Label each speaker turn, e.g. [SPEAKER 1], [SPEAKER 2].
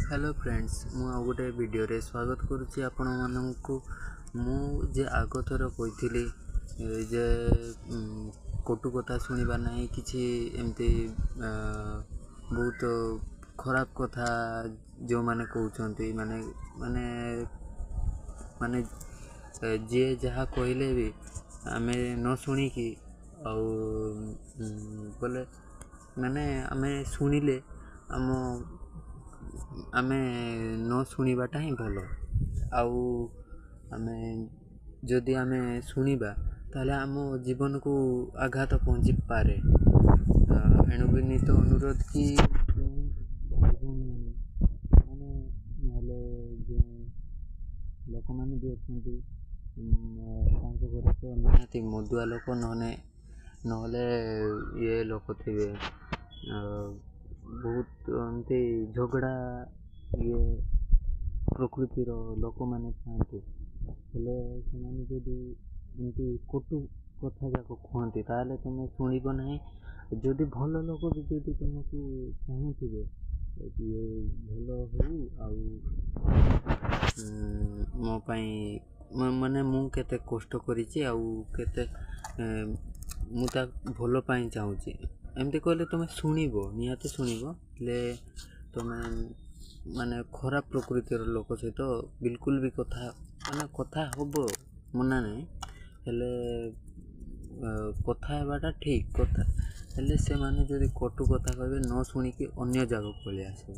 [SPEAKER 1] Hello friends मु गोटे video रे स्वागत करुच्ची आपण मानक मुझे आग थर कही जे कटु कथा शुणा ना कि एमती बहुत खराब कथा जो माने कहते माने माने माने जी जहाँ कहले भी आम न शुणिकी बोले माने आम शुणिले आमे न शुणवाटा ही भल आमे जदि आमे शुणा ताले आम जीवन को आघात पहुँची पारे। एणु विनीत अनुरोध कि माने जो लोक मैंने भी अच्छा घर तो निहाती मदुआ लोक नहले ये लोक थे बहुत एमती झगड़ा ये प्रकृतिर लोक मैंने थांती एमती कटु कथा जाक कहती ताले तुम शुणब ना। जदि भल लोक भी जदि तुमको चाहूथे ये भल हो मोपाई माने मु केते कष्ट करिछि केते मुता भल पाई चाहूँगी एमती कहले तुम शुणब निहाती शुणब ले तुम माने खराब प्रकृतिर लोक सहित बिल्कुल भी कथा माने कथा हम मना नहीं हेले कथा हेबाटा ठीक कथा हेले से माने जदि कटु कथा कहे न शुणिकी अन्य जगह पलि आसबे